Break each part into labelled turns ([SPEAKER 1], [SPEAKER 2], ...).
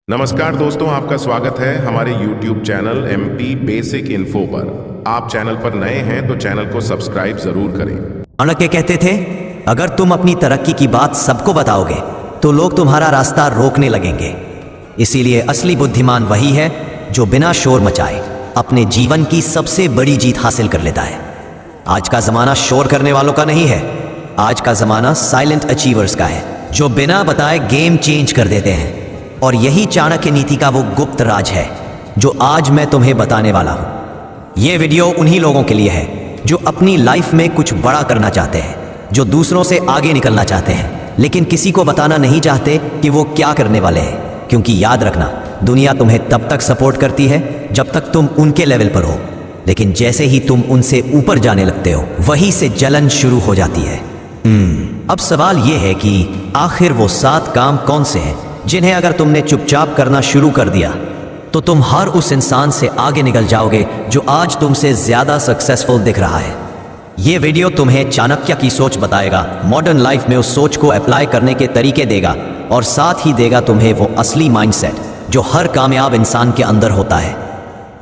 [SPEAKER 1] नमस्कार दोस्तों, आपका स्वागत है हमारे YouTube channel MP basic info पर। आप चैनल पर नए हैं तो चैनल को सब्सक्राइब जरूर करें।
[SPEAKER 2] चाणक्य कहते थे, अगर तुम अपनी तरक्की की बात सबको बताओगे तो लोग तुम्हारा रास्ता रोकने लगेंगे। इसीलिए असली बुद्धिमान वही है जो बिना शोर मचाए अपने जीवन की सबसे बड़ी जीत हासिल कर लेता है। आज का जमाना शोर करने वालों का नहीं है, आज का जमाना साइलेंट अचीवर्स का है, जो बिना बताए गेम चेंज कर देते हैं। और यही चाणक्य नीति का वो गुप्त राज है जो आज मैं तुम्हें बताने वाला हूं। ये वीडियो उन्हीं लोगों के लिए है जो अपनी लाइफ में कुछ बड़ा करना चाहते हैं, जो दूसरों से आगे निकलना चाहते हैं, लेकिन किसी को बताना नहीं चाहते कि वो क्या करने वाले हैं। क्योंकि याद रखना, दुनिया तुम्हें तब तक सपोर्ट करती है जब तक तुम उनके लेवल पर हो, लेकिन जैसे ही तुम उनसे ऊपर जाने लगते हो, वहीं से जलन शुरू हो जाती है। अब सवाल यह है कि आखिर वो 7 काम कौन से हैं जिन्हें अगर तुमने चुपचाप करना शुरू कर दिया तो तुम हर उस इंसान से आगे निकल जाओगे जो आज तुमसे ज्यादा सक्सेसफुल दिख रहा है। यह वीडियो तुम्हें चाणक्य की सोच बताएगा, मॉडर्न लाइफ में उस सोच को अप्लाई करने के तरीके देगा और साथ ही देगा तुम्हें वो असली माइंडसेट जो हर कामयाब इंसान के अंदर होता है।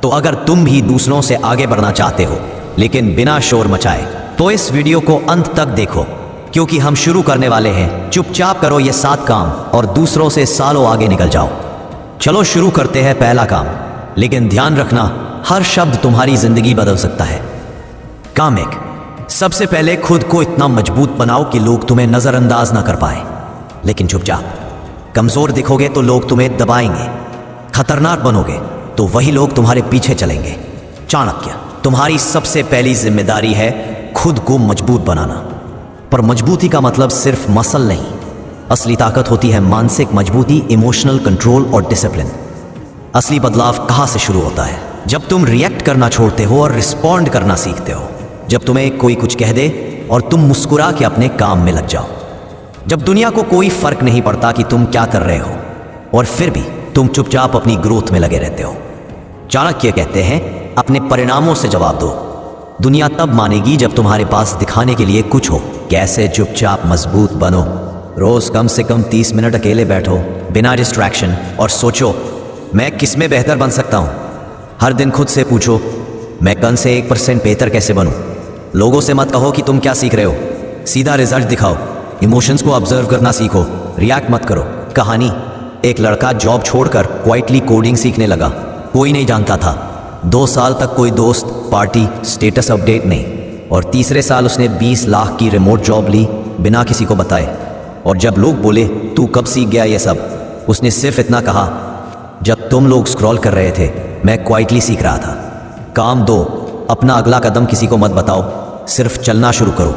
[SPEAKER 2] तो अगर तुम भी दूसरों से आगे बढ़ना चाहते हो लेकिन बिना शोर मचाए, तो इस वीडियो को अंत तक देखो, क्योंकि हम शुरू करने वाले हैं। चुपचाप करो ये 7 काम और दूसरों से सालों आगे निकल जाओ। चलो शुरू करते हैं पहला काम, लेकिन ध्यान रखना, हर शब्द तुम्हारी जिंदगी बदल सकता है। काम 1, सबसे पहले खुद को इतना मजबूत बनाओ कि लोग तुम्हें नजरअंदाज ना कर पाए, लेकिन चुपचाप। कमजोर दिखोगे तो लोग तुम्हें दबाएंगे, खतरनाक बनोगे तो वही लोग तुम्हारे पीछे चलेंगे। चाणक्य, तुम्हारी सबसे पहली जिम्मेदारी है खुद को मजबूत बनाना। पर मजबूती का मतलब सिर्फ मसल नहीं, असली ताकत होती है मानसिक मजबूती, इमोशनल कंट्रोल और डिसिप्लिन। असली बदलाव कहाँ से शुरू होता है? जब तुम रिएक्ट करना छोड़ते हो और रिस्पॉन्ड करना सीखते हो। जब तुम्हें कोई कुछ कह दे और तुम मुस्कुरा के अपने काम में लग जाओ। जब दुनिया को कोई फर्क नहीं पड़ता कि तुम क्या कर रहे हो और फिर भी तुम चुपचाप अपनी ग्रोथ में लगे रहते हो। चाणक्य कहते हैं, अपने परिणामों से जवाब दो। दुनिया तब मानेगी जब तुम्हारे पास दिखाने के लिए कुछ हो। कैसे चुपचाप मजबूत बनो? रोज कम से कम 30 मिनट अकेले बैठो बिना डिस्ट्रैक्शन और सोचो, मैं किस में बेहतर बन सकता हूं। हर दिन खुद से पूछो, मैं कल से 1% बेहतर कैसे बनूं। लोगों से मत कहो कि तुम क्या सीख रहे हो, सीधा रिजल्ट दिखाओ। इमोशंस को ऑब्जर्व करना सीखो, रिएक्ट मत करो। कहानी, एक लड़का जॉब छोड़कर क्वाइटली कोडिंग सीखने लगा। कोई नहीं जानता था। 2 साल तक कोई दोस्त, पार्टी, स्टेटस अपडेट नहीं, और तीसरे साल उसने 20 लाख की रिमोट जॉब ली बिना किसी को बताए। और जब लोग बोले, तू कब सीख गया ये सब, उसने सिर्फ इतना कहा, जब तुम लोग स्क्रॉल कर रहे थे मैं क्वाइटली सीख रहा था। काम 2, अपना अगला कदम किसी को मत बताओ, सिर्फ चलना शुरू करो।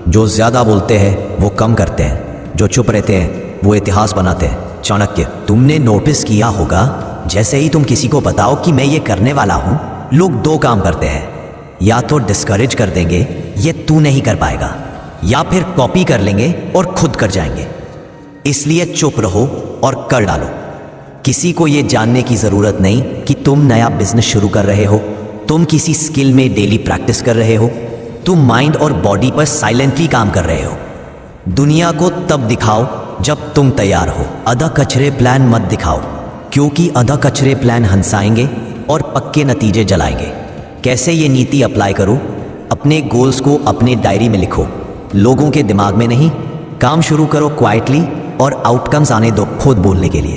[SPEAKER 2] जो ज्यादा बोलते हैं वो कम करते हैं, जो चुप रहते हैं वो इतिहास बनाते हैं। चाणक्य, तुमने नोटिस किया होगा, जैसे ही तुम किसी को बताओ कि मैं ये करने वाला हूं, लोग 2 काम करते हैं, या तो डिस्करेज कर देंगे, ये तू नहीं कर पाएगा, या फिर कॉपी कर लेंगे और खुद कर जाएंगे। इसलिए चुप रहो और कर डालो। किसी को ये जानने की जरूरत नहीं कि तुम नया बिजनेस शुरू कर रहे हो, तुम किसी स्किल में डेली प्रैक्टिस कर रहे हो, तुम माइंड और बॉडी पर साइलेंटली काम कर रहे हो। दुनिया को तब दिखाओ जब तुम तैयार हो। आधा कचरे प्लान मत दिखाओ, क्योंकि आधा कचरे प्लान हंसाएंगे और पक्के नतीजे जलाएंगे। कैसे ये नीति अप्लाई करो? अपने गोल्स को अपने डायरी में लिखो, लोगों के दिमाग में नहीं। काम शुरू करो क्वाइटली और आउटकम्स आने दो खुद बोलने के लिए।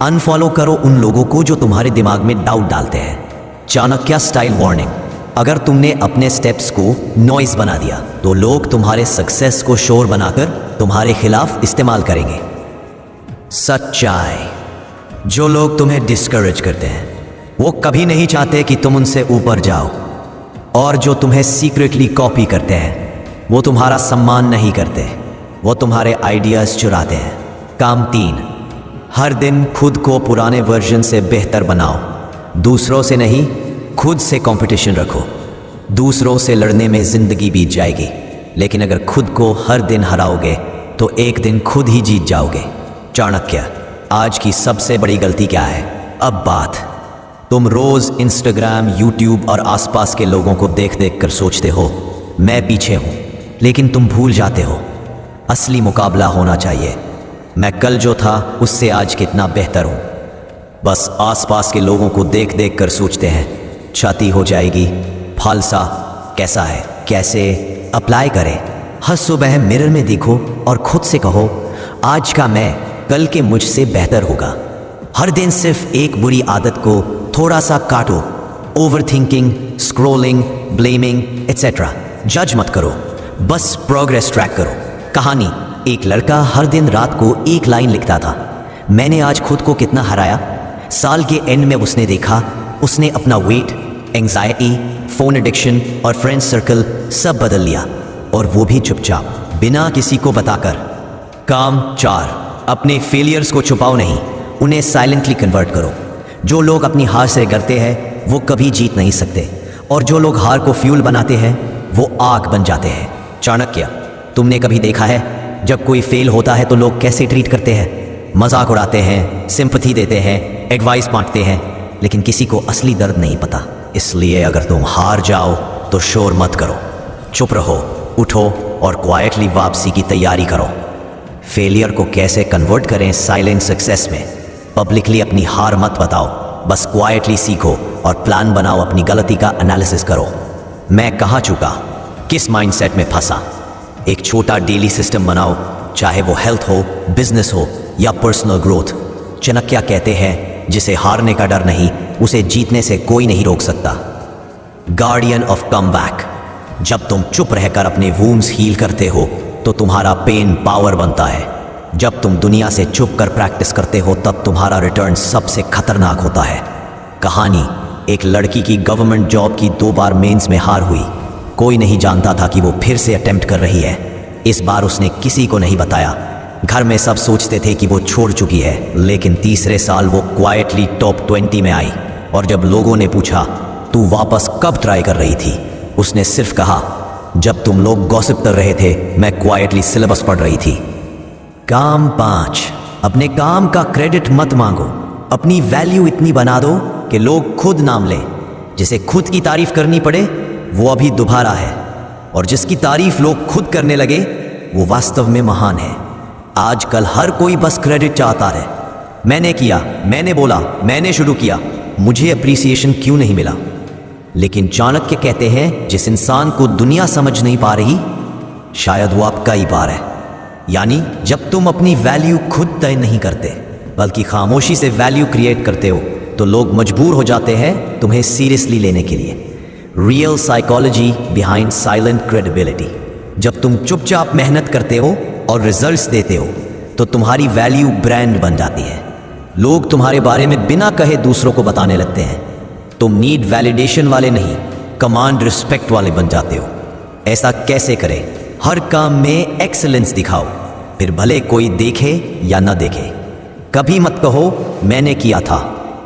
[SPEAKER 2] अनफॉलो करो उन लोगों को जो तुम्हारे दिमाग में डाउट डालते हैं। चाणक्य स्टाइल वार्निंग, अगर तुमने अपने स्टेप्स को नॉइज बना दिया तो लोग तुम्हारे सक्सेस को शोर बनाकर तुम्हारे खिलाफ इस्तेमाल करेंगे। सच्चाई, जो लोग तुम्हें डिस्करेज करते हैं वो कभी नहीं चाहते कि तुम उनसे ऊपर जाओ, और जो तुम्हें सीक्रेटली कॉपी करते हैं वो तुम्हारा सम्मान नहीं करते, वो तुम्हारे आइडियाज चुराते हैं। काम 3, हर दिन खुद को पुराने वर्जन से बेहतर बनाओ। दूसरों से नहीं, खुद से कंपटीशन रखो। दूसरों से लड़ने में जिंदगी बीत जाएगी, लेकिन अगर खुद को हर दिन हराओगे तो एक दिन खुद ही जीत जाओगे। चाणक्य, आज की सबसे बड़ी गलती क्या है? अब बात, तुम रोज इंस्टाग्राम, यूट्यूब और आसपास के लोगों को देख देख कर सोचते हो मैं पीछे हूं, लेकिन तुम भूल जाते हो असली मुकाबला होना चाहिए। मैं कल जो था उससे आज कितना बेहतर हूं। बस आसपास के लोगों को देख देख कर सोचते हैं छाती हो जाएगी, फालसा कैसा है, कैसे अप्लाई करें। हर सुबह मिरर में देखो और खुद से कहो आज का मैं कल के मुझसे बेहतर होगा। हर दिन सिर्फ एक बुरी आदत को थोड़ा सा काटो, over thinking, scrolling, blaming etcetera. जज मत करो, बस प्रोग्रेस ट्रैक करो। कहानी, एक लड़का हर दिन रात को एक लाइन लिखता था, मैंने आज खुद को कितना हराया। साल के एंड में उसने देखा उसने अपना वेट, एंजाइटी, फोन एडिक्शन और फ्रेंड सर्कल सब बदल लिया, और वो भी चुपचाप, बिना किसी को बताकर। काम 4, अपने फेलियर्स को छुपाओ नहीं, उन्हें साइलेंटली कन्वर्ट करो। जो लोग अपनी हार से डरते हैं वो कभी जीत नहीं सकते, और जो लोग हार को फ्यूल बनाते हैं वो आग बन जाते हैं। चाणक्य, तुमने कभी देखा है जब कोई फेल होता है तो लोग कैसे ट्रीट करते हैं? मजाक उड़ाते हैं, सिंपैथी देते हैं, एडवाइस बांटते हैं, लेकिन किसी को असली दर्द नहीं पता। इसलिए अगर तुम हार जाओ तो शोर मत करो, चुप रहो, उठो और क्वाइटली वापसी की तैयारी करो। फेलियर को कैसे कन्वर्ट करें साइलेंट सक्सेस में? पब्लिकली अपनी हार मत बताओ, बस क्वाइटली सीखो और प्लान बनाओ, अपनी गलती का एनालिसिस करो। मैं कहाँ चुका, किस माइंडसेट में फंसा। एक छोटा डेली सिस्टम बनाओ, चाहे वो हेल्थ हो, बिजनेस हो या पर्सनल ग्रोथ। चाणक्य कहते हैं जिसे हारने का डर नहीं, उसे जीतने से कोई नहीं रोक सकता। गार्डियन ऑफ कमबैक, जब तुम चुप रहकर अपने वूंड्स हील करते हो तो तुम्हारा पेन पावर बनता है। जब तुम दुनिया से चुप कर प्रैक्टिस करते हो तब तुम्हारा रिटर्न सबसे खतरनाक होता है। कहानी, एक लड़की की गवर्नमेंट जॉब की 2 बार मेंस में हार हुई। कोई नहीं जानता था कि वो फिर से अटेम्प्ट कर रही है। इस बार उसने किसी को नहीं बताया। घर में सब सोचते थे कि वो छोड़ चुकी है, लेकिन तीसरे साल वो क्वाइटली टॉप 20 में आई। और जब लोगों ने पूछा तू वापस कब ट्राई कर रही थी, उसने सिर्फ कहा जब तुम लोग गॉसिप कर रहे थे मैं क्वाइटली सिलेबस पढ़ रही थी। काम 5, अपने काम का क्रेडिट मत मांगो। अपनी वैल्यू इतनी बना दो कि लोग खुद नाम लें। जिसे खुद की तारीफ करनी पड़े वो अभी दोबारा है, और जिसकी तारीफ लोग खुद करने लगे वो वास्तव में महान है। आजकल हर कोई बस क्रेडिट चाहता है। मैंने किया, मैंने बोला, मैंने शुरू किया, मुझे अप्रिसिएशन क्यों नहीं मिला? लेकिन चाणक्य कहते हैं जिस इंसान को दुनिया समझ नहीं पा रही शायद वो आपका ही पार है। यानी जब तुम अपनी वैल्यू खुद तय नहीं करते बल्कि खामोशी से वैल्यू क्रिएट करते हो तो लोग मजबूर हो जाते हैं तुम्हें सीरियसली लेने के लिए। Real psychology behind silent credibility. जब तुम चुपचाप मेहनत करते हो और रिजल्ट्स देते हो तो तुम्हारी वैल्यू ब्रांड बन जाती है। लोग तुम्हारे बारे में बिना कहे दूसरों को बताने लगते हैं। तुम नीड वैलिडेशन वाले नहीं, कमांड रिस्पेक्ट वाले बन जाते हो। ऐसा कैसे करें? हर काम में एक्सीलेंस दिखाओ, फिर भले कोई देखे या न देखे। कभी मत कहो मैंने किया था,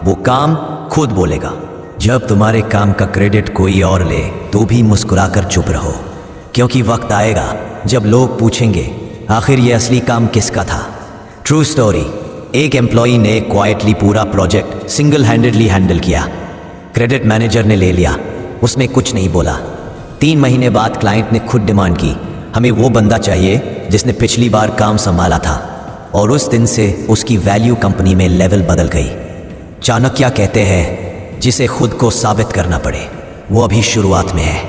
[SPEAKER 2] वो काम खुद बोलेगा। जब तुम्हारे काम का क्रेडिट कोई और ले तो भी मुस्कुराकर चुप रहो, क्योंकि वक्त आएगा जब लोग पूछेंगे आखिर ये असली काम किसका था। ट्रू स्टोरी, एक एम्प्लॉई ने क्वाइटली पूरा प्रोजेक्ट सिंगल हैंडेडली हैंडल किया। क्रेडिट मैनेजर ने ले लिया, उसने कुछ नहीं बोला। 3 महीने बाद क्लाइंट ने खुद डिमांड की, हमें वो बंदा चाहिए जिसने पिछली बार काम संभाला था। और उस दिन से उसकी वैल्यू कंपनी में लेवल बदल गई। चाणक्य कहते हैं जिसे खुद को साबित करना पड़े वो अभी शुरुआत में है,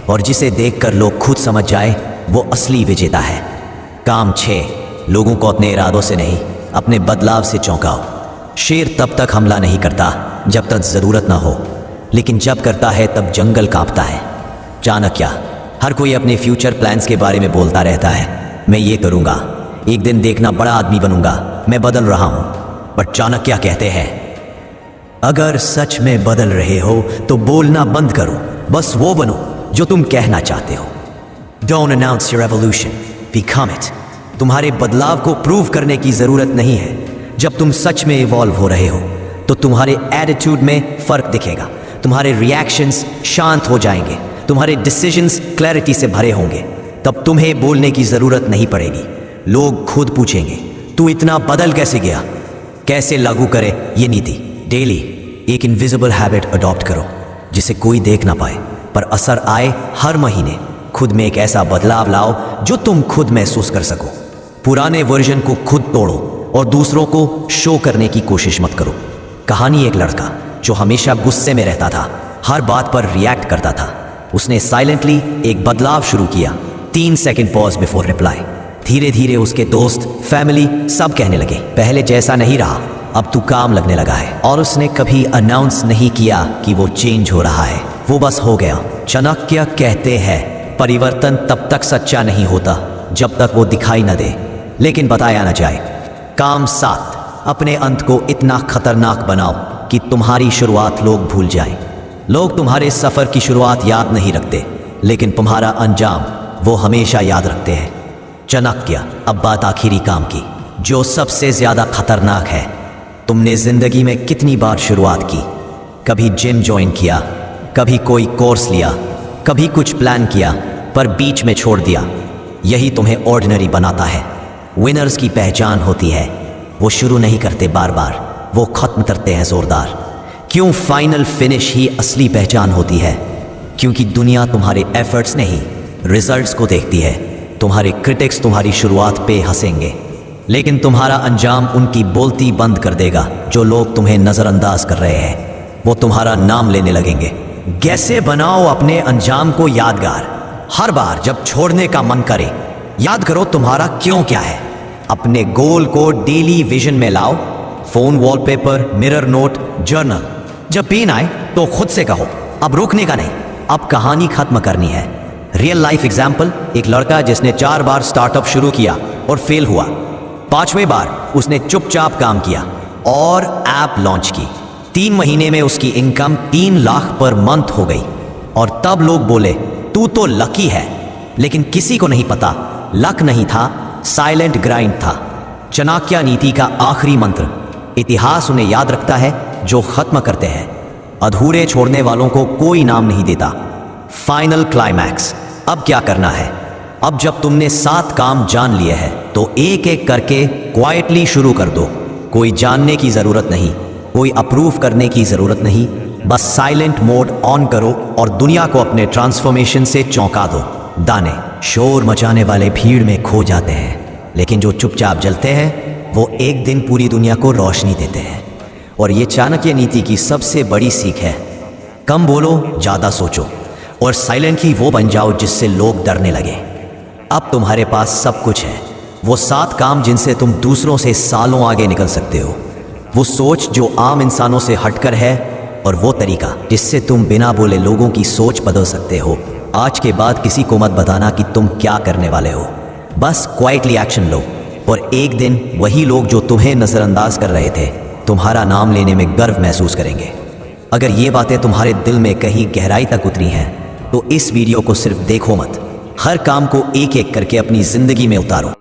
[SPEAKER 2] और जिसे देखकर लोग खुद समझ जाए वो असली विजेता है। काम 6, लोगों को अपने इरादों से नहीं अपने बदलाव से चौंकाओ। शेर तब तक हमला नहीं करता जब तक जरूरत ना हो, लेकिन जब करता है तब जंगल कांपता है। चाणक्य, हर कोई अपने फ्यूचर प्लान्स के बारे में बोलता रहता है, मैं ये करूंगा, एक दिन देखना बड़ा आदमी बनूंगा, मैं बदल रहा हूं। बट चाणक्य कहते हैं अगर सच में बदल रहे हो तो बोलना बंद करो, बस वो बनो जो तुम कहना चाहते हो। Don't announce your evolution, become it. तुम्हारे बदलाव को प्रूव करने की जरूरत नहीं है। जब तुम सच में इवॉल्व हो रहे हो तो तुम्हारे एटीट्यूड में फर्क दिखेगा, तुम्हारे रिएक्शंस शांत हो जाएंगे, तुम्हारे डिसीजंस क्लैरिटी से भरे होंगे। तब तुम्हें बोलने की जरूरत नहीं पड़ेगी। लोग खुद पूछेंगे तू इतना बदल कैसे गया? कैसे लागू करे ये नीति? डेली एक इनविजिबल हैबिट अडॉप्ट करो जिसे कोई देख ना पाए पर असर आए। हर महीने खुद में एक ऐसा बदलाव लाओ जो तुम खुद महसूस कर सको। पुराने वर्जन को खुद तोड़ो और दूसरों को शो करने की कोशिश मत करो। कहानी एक लड़का जो हमेशा गुस्से में रहता था, हर बात पर रिएक्ट करता था। उसने साइलेंटली एक बदलाव शुरू किया। 3 सेकंड पॉज बिफोर रिप्लाई। धीरे धीरे उसके दोस्त, फैमिली सब कहने लगे, पहले जैसा नहीं रहा, अब तू काम लगने लगा है। और उसने कभी अनाउंस नहीं किया कि वो चेंज हो रहा है, वो बस हो गया। चाणक्य कहते हैं परिवर्तन तब तक सच्चा नहीं होता जब तक वो दिखाई न दे, लेकिन बताया न जाए। काम 7, अपने अंत को इतना खतरनाक बनाओ कि तुम्हारी शुरुआत लोग भूल जाएं। लोग तुम्हारे सफर की शुरुआत याद नहीं रखते, लेकिन तुम्हारा अंजाम वो हमेशा याद रखते हैं। चाणक्य। अब बात आखिरी काम की, जो सबसे ज्यादा खतरनाक है। तुमने जिंदगी में कितनी बार शुरुआत की? कभी जिम ज्वाइन किया, कभी कोई कोर्स लिया, कभी कुछ प्लान किया, पर बीच में छोड़ दिया। यही तुम्हें ऑर्डिनरी बनाता है। विनर्स की पहचान होती है, वो शुरू नहीं करते बार बार, वो खत्म करते हैं जोरदार। क्यों? फाइनल फिनिश ही असली पहचान होती है, क्योंकि दुनिया तुम्हारे एफर्ट्स नहीं, रिजल्ट्स को देखती है। तुम्हारे क्रिटिक्स तुम्हारी शुरुआत पे हंसेंगे, लेकिन तुम्हारा अंजाम उनकी बोलती बंद कर देगा। जो लोग तुम्हें नजरअंदाज कर रहे हैं, वो तुम्हारा नाम लेने लगेंगे। कैसे बनाओ अपने अंजाम को यादगार? हर बार जब छोड़ने का मन करे, याद करो तुम्हारा क्यों क्या है। अपने गोल को डेली विजन में लाओ। Phone wallpaper, mirror note, journal. जब पेन आए तो खुद से कहो अब रुकने का नहीं, अब कहानी खत्म करनी है। रियल लाइफ एग्जाम्पल, एक लड़का जिसने 4 बार स्टार्टअप शुरू किया और फेल हुआ। 5वें बार उसने चुपचाप काम किया और ऐप लॉन्च की। 3 महीने में उसकी इनकम 3 लाख पर मंथ हो गई। और तब लोग बोले तू तो लकी है, लेकिन किसी को नहीं पता लक नहीं था, साइलेंट ग्राइंड था। चाणक्य नीति का आखिरी मंत्र, इतिहास उन्हें याद रखता है जो खत्म करते हैं, अधूरे छोड़ने वालों को कोई नाम नहीं देता। Final climax. अब क्या करना है? अब जब तुमने 7 काम जान लिए हैं, तो एक एक करके क्वाइटली शुरू कर दो। कोई जानने की जरूरत नहीं, कोई अप्रूव करने की जरूरत नहीं, बस साइलेंट मोड ऑन करो और दुनिया को अपने ट्रांसफॉर्मेशन से चौंका दो। दाने शोर मचाने वाले भीड़ में खो जाते हैं, लेकिन जो चुपचाप जलते हैं वो एक दिन पूरी दुनिया को रोशनी देते हैं। और ये चाणक्य नीति की सबसे बड़ी सीख है, कम बोलो, ज्यादा सोचो, और साइलेंटली वो बन जाओ जिससे लोग डरने लगे। अब तुम्हारे पास सब कुछ है, वो 7 काम जिनसे तुम दूसरों से सालों आगे निकल सकते हो, वो सोच जो आम इंसानों से हटकर है, और वो तरीका जिससे तुम बिना बोले लोगों की सोच बदल सकते हो। आज के बाद किसी को मत बताना कि तुम क्या करने वाले हो, बस क्वाइटली एक्शन लो, और एक दिन वही लोग जो तुम्हें नजरअंदाज कर रहे थे, तुम्हारा नाम लेने में गर्व महसूस करेंगे। अगर ये बातें तुम्हारे दिल में कहीं गहराई तक उतरी हैं, तो इस वीडियो को सिर्फ देखो मत, हर काम को एक एक करके अपनी जिंदगी में उतारो।